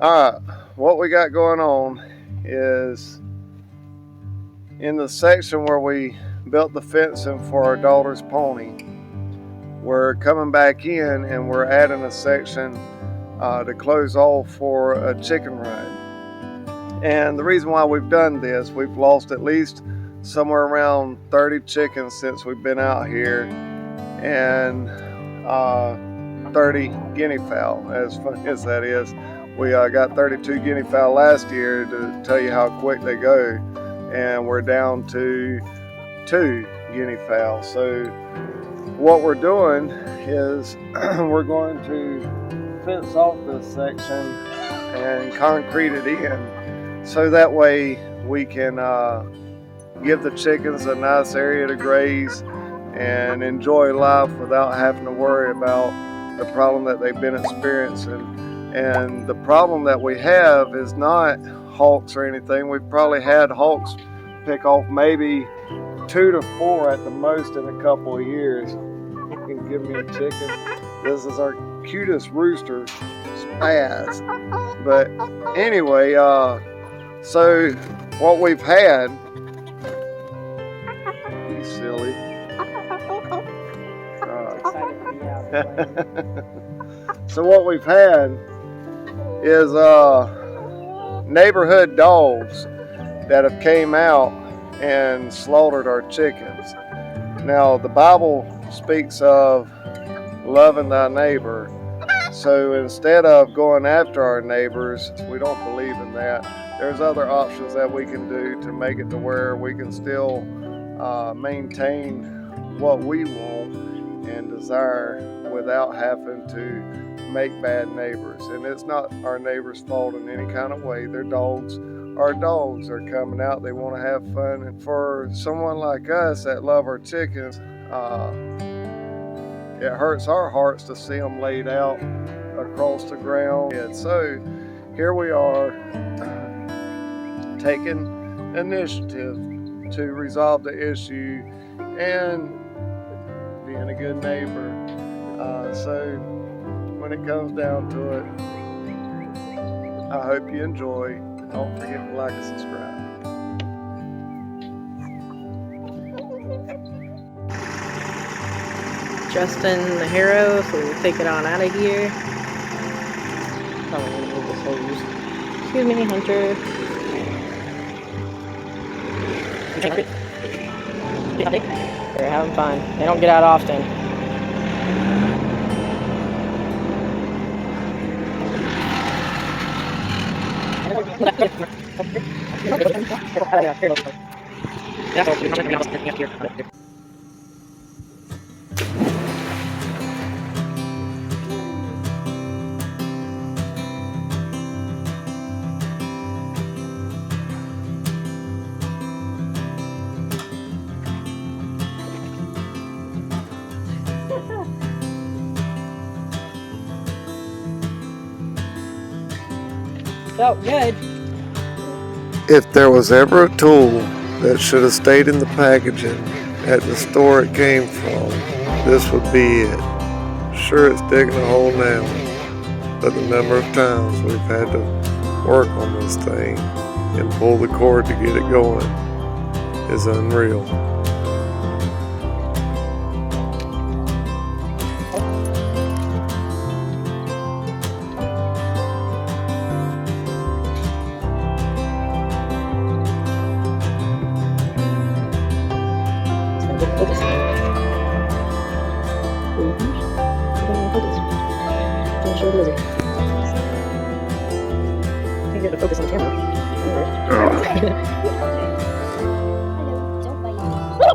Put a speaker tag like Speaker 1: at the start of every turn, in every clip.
Speaker 1: Alright, what we got going on is in the section where we built the fencing for our daughter's pony, we're coming back in and we're adding a section to close off for a chicken run. And the reason why we've done this, we've lost at least somewhere around 30 chickens since we've been out here, and 30 guinea fowl, as funny as that is. We got 32 guinea fowl last year, to tell you how quick they go, and we're down to 2 guinea fowl. So what we're doing is we're going to fence off this section and concrete it in, so that way we can give the chickens a nice area to graze and enjoy life without having to worry about the problem that they've been experiencing. And the problem that we have is not hawks or anything. We've probably had hawks pick off maybe 2 to 4 at the most in a couple of years. You can give me a chicken. This is our cutest rooster, Spaz. But anyway, so what we've had, you silly. So what we've had is neighborhood dogs that have came out and slaughtered our chickens. Now the Bible speaks of loving thy neighbor, so instead of going after our neighbors, we don't believe in that. There's other options that we can do to make it to where we can still maintain what we want and desire without having to make bad neighbors. And it's not our neighbors' fault in any kind of way. They're dogs. Our dogs are coming out, they want to have fun. And for someone like us that love our chickens, it hurts our hearts to see them laid out across the ground. And so here we are taking initiative to resolve the issue and being a good neighbor. So when it comes down to it, I hope you enjoy. Don't forget to like and subscribe.
Speaker 2: Justin the hero, so we'll take it on out of here. Probably gonna move this hose. Excuse me, Hunter. They're having fun. They don't get out often. Felt good.
Speaker 1: If there was ever a tool that should have stayed in the packaging at the store it came from, this would be it. Sure, it's digging a hole now, but the number of times we've had to work on this thing and pull the cord to get it going is unreal.
Speaker 2: You gotta focus on the camera.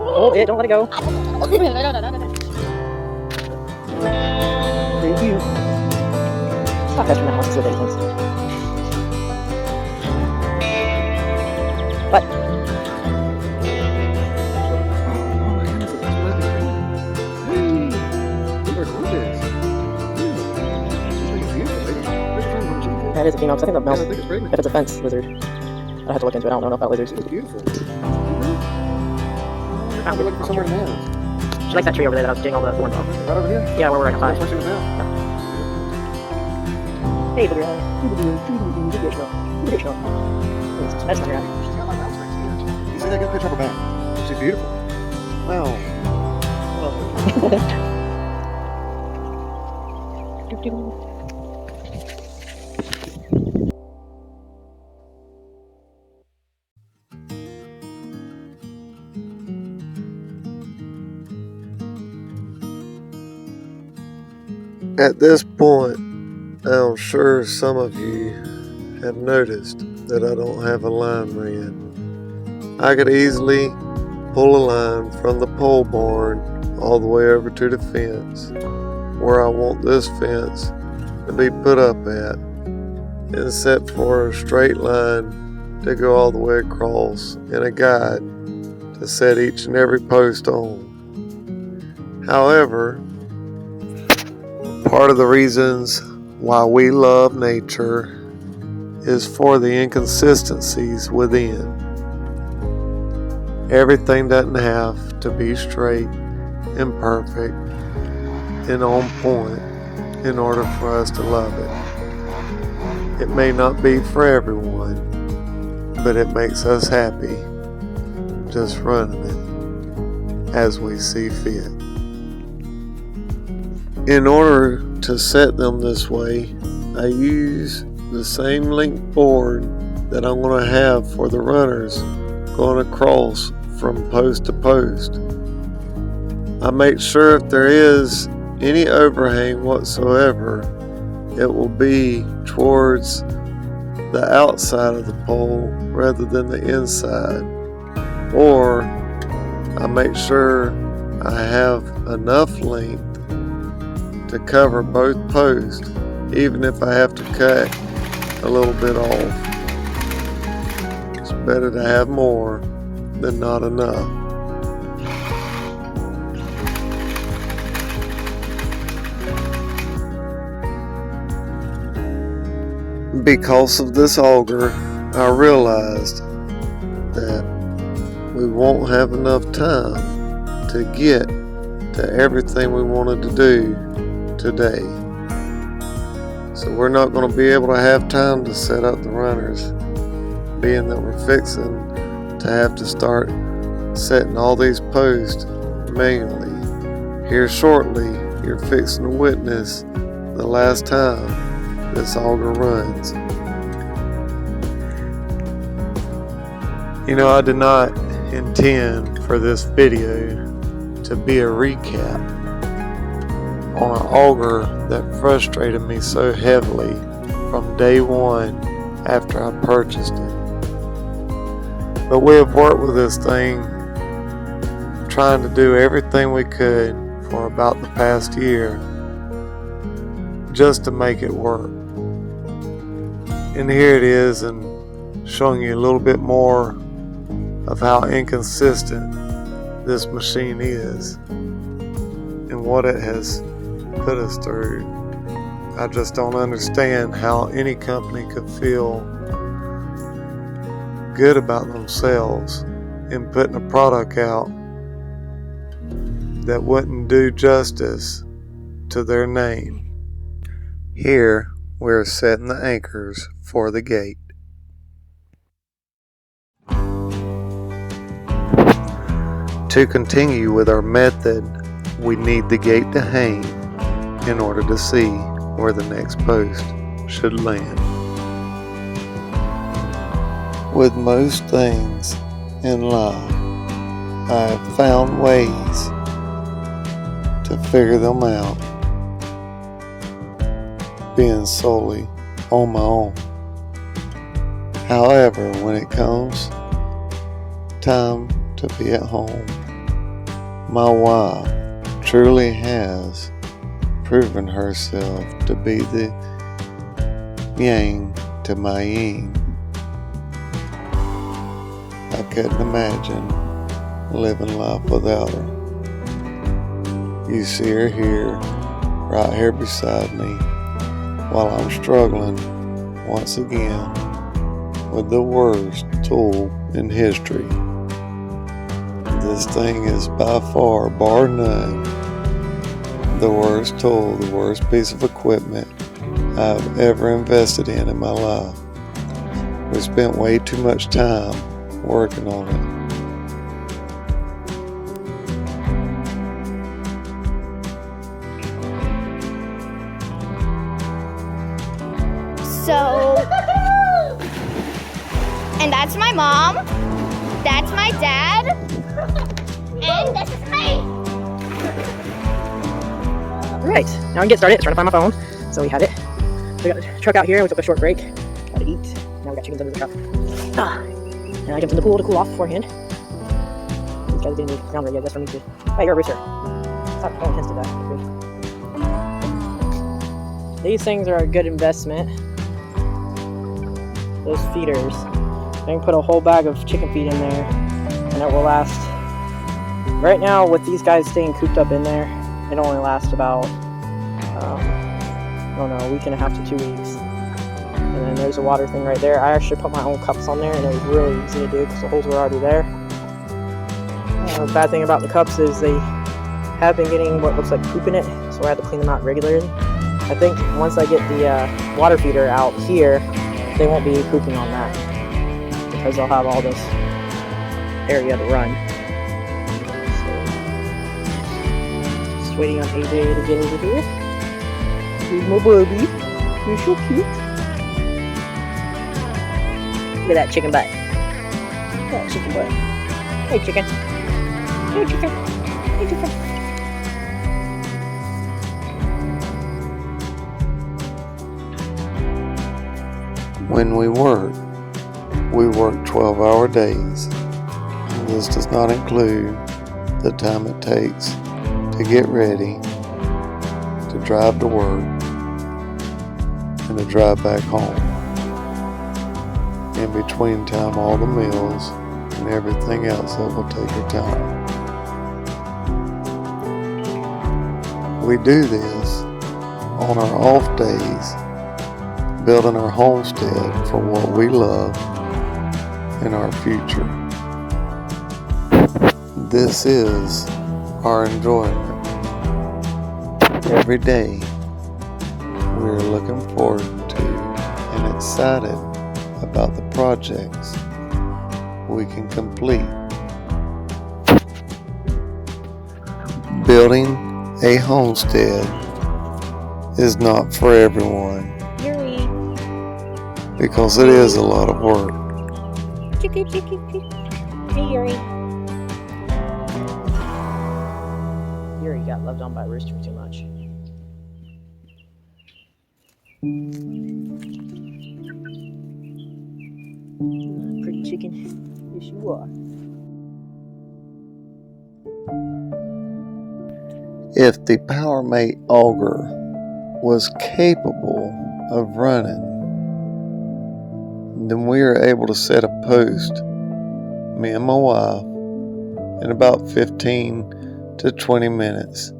Speaker 2: Hold it, don't let it go. Thank you. Stop touching the house, it's so dangerous. What? That is a female, because I think the male's, if it's a fence lizard. I have to look into it, I don't know about lizards.
Speaker 1: It's beautiful.
Speaker 2: We're looking for somewhere to live. She likes that tree over there that I was getting all the thorns off.
Speaker 1: Right over here?
Speaker 2: Yeah, where we're at 5.
Speaker 1: That's where she was at.
Speaker 2: Hey, little guy. Good girl. Good girl. That's not right.
Speaker 3: She's got like mouse next to her. You see that good picture of her back? She's beautiful. Wow.
Speaker 1: At this point, I'm sure some of you have noticed that I don't have a line ran. I could easily pull a line from the pole barn all the way over to the fence where I want this fence to be put up at, and set for a straight line to go all the way across and a guide to set each and every post on. However, part of the reasons why we love nature is for the inconsistencies within. Everything doesn't have to be straight and perfect and on point in order for us to love it. It may not be for everyone, but it makes us happy just running it as we see fit. In order to set them this way, I use the same length board that I'm going to have for the runners going across from post to post. I make sure if there is any overhang whatsoever, it will be towards the outside of the pole rather than the inside. Or I make sure I have enough length to cover both posts, even if I have to cut a little bit off. It's better to have more than not enough. Because of this auger, I realized that we won't have enough time to get to everything we wanted to do today. So we're not going to be able to have time to set up the runners, being that we're fixing to have to start setting all these posts manually. Here shortly, you're fixing to witness the last time this auger runs. You know, I did not intend for this video to be a recap on an auger that frustrated me so heavily from day one after I purchased it. But we have worked with this thing, trying to do everything we could for about the past year just to make it work. And here it is, and showing you a little bit more of how inconsistent this machine is and what it has put us through. I just don't understand how any company could feel good about themselves in putting a product out that wouldn't do justice to their name. Here we're setting the anchors for the gate. To continue with our method, we need the gate to hang in order to see where the next post should land. With most things in life, I have found ways to figure them out, being solely on my own. However, when it comes time to be at home, my wife truly has proven herself to be the yang to my yin. I couldn't imagine living life without her. You see her here, right here beside me, while I'm struggling once again with the worst tool in history. This thing is by far, bar none, the worst tool, the worst piece of equipment I've ever invested in my life. We spent way too much time working on it.
Speaker 4: So, and that's my mom, that's my dad, and this is me.
Speaker 2: Alright, now I can get started. It's trying to find my phone. So we had it. We got the truck out here. We took a short break. Got to eat. Now we got chickens under the truck. And I jumped in the pool to cool off beforehand. These guys didn't need ground ready, I guess, for me to. Hey, you're a rooster. Stop throwing hints to that. These things are a good investment. Those feeders. I can put a whole bag of chicken feed in there, and it will last. Right now, with these guys staying cooped up in there, it only lasts about, I don't know, a week and a half to 2 weeks. And then there's a water thing right there. I actually put my own cups on there, and it was really easy to do because the holes were already there. The bad thing about the cups is they have been getting what looks like poop in it, so I had to clean them out regularly. I think once I get the water feeder out here, they won't be pooping on that because they'll have all this area to run. So, just waiting on AJ to get over here. Here's my baby. He's so cute. Look at that chicken butt. Look at that chicken butt. Hey, chicken. Hey, chicken. Hey, chicken.
Speaker 1: When we work 12-hour days. This does not include the time it takes to get ready, to drive to work, and to drive back home. In between time, all the meals and everything else that will take your time. We do this on our off days, building our homestead for what we love in our future. This is our enjoyment. Every day we're looking forward to and excited about the projects we can complete. Building a homestead is not for everyone. Because it is a lot of work.
Speaker 4: Chicky, chicky, chicky. Hey, Yuri.
Speaker 2: Yuri got loved on by Rooster too much. Pretty chicken. Yes, you are.
Speaker 1: If the PowerMate auger was capable of running, then we are able to set a post, me and my wife, in about 15 to 20 minutes,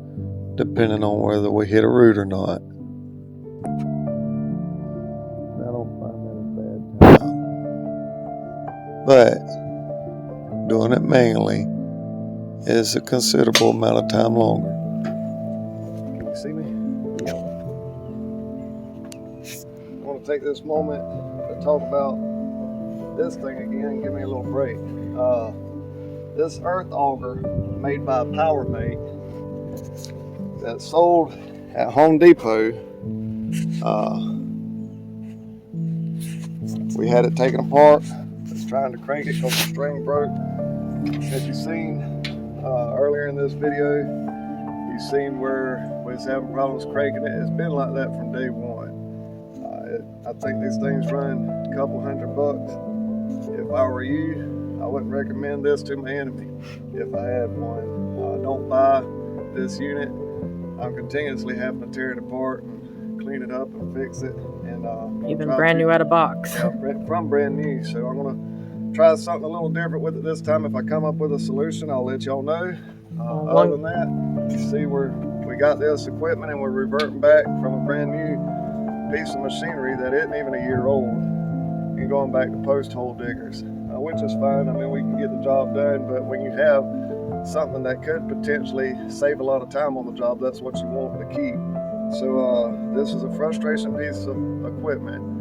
Speaker 1: depending on whether we hit a root or not. I don't find that a bad time. But doing it manually is a considerable amount of time longer. Can you see me? Yeah. I want to take this moment to talk about this thing again. Give me a little break. This earth auger made by PowerMate that's sold at Home Depot. We had it taken apart. Just trying to crank it because the string broke. As you've seen earlier in this video, you've seen where we was having problems cranking it. It's been like that from day one. I think these things run a couple $100. If I were you, I wouldn't recommend this to my enemy if I had one. Don't buy this unit. I'm continuously having to tear it apart and clean it up and fix it. And
Speaker 2: even brand new out of box.
Speaker 1: Yeah, from brand new. So I'm gonna try something a little different with it this time. If I come up with a solution, I'll let y'all know. Other than that, you see we got this equipment and we're reverting back from a brand new piece of machinery that isn't even a year old and going back to post hole diggers, which is fine. I mean, we can get the job done, but when you have something that could potentially save a lot of time on the job, that's what you want to keep. So this is a frustration piece of equipment.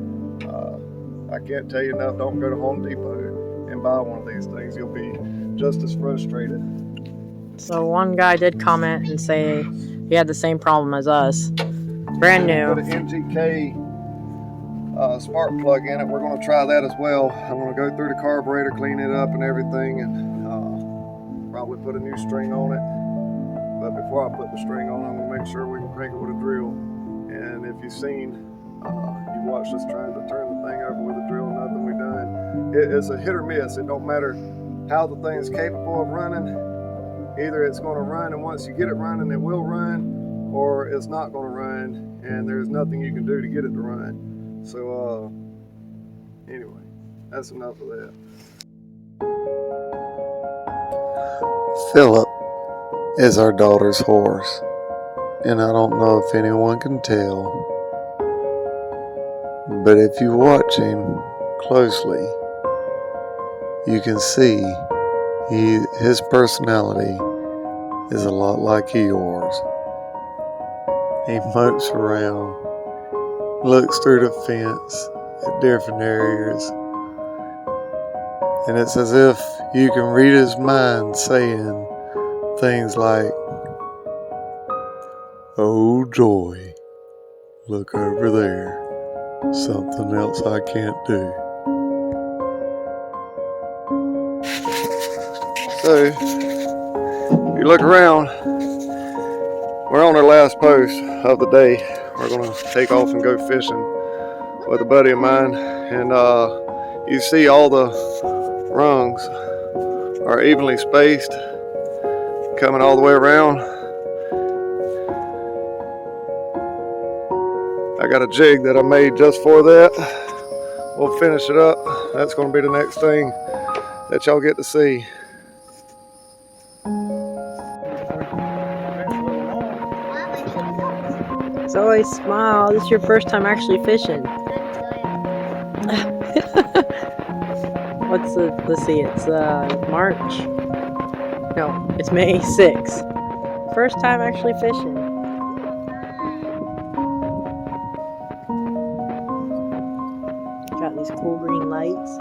Speaker 1: I can't tell you enough, don't go to Home Depot and buy one of these things. You'll be just as frustrated.
Speaker 2: So one guy did comment and say he had the same problem as us. Brand new.
Speaker 1: Put an NGK spark plug in it. We're going to try that as well. I'm going to go through the carburetor, clean it up and everything, and probably put a new string on it. But before I put the string on, I'm going to make sure we can crank it with a drill. And if you've seen, you watched us trying to turn the thing over with a drill, nothing we done. It's a hit or miss. It don't matter how the thing's capable of running. Either it's going to run, and once you get it running, it will run, or it's not going to run, and there's nothing you can do to get it to run. So, anyway, that's enough of that. Philip is our daughter's horse, and I don't know if anyone can tell, but if you watch him closely, you can see his personality is a lot like yours. He mopes around, looks through the fence at different areas, and it's as if you can read his mind saying things like, "Oh joy, look over there, something else I can't do." So, if you look around, we're on our last post of the day. We're going to take off and go fishing with a buddy of mine, and you see all the rungs are evenly spaced, coming all the way around. I got a jig that I made just for that. We'll finish it up. That's going to be the next thing that y'all get to see.
Speaker 2: So always smile. This is your first time actually fishing. Let's see, it's March. No, it's May 6th. First time actually fishing. Got these cool green lights.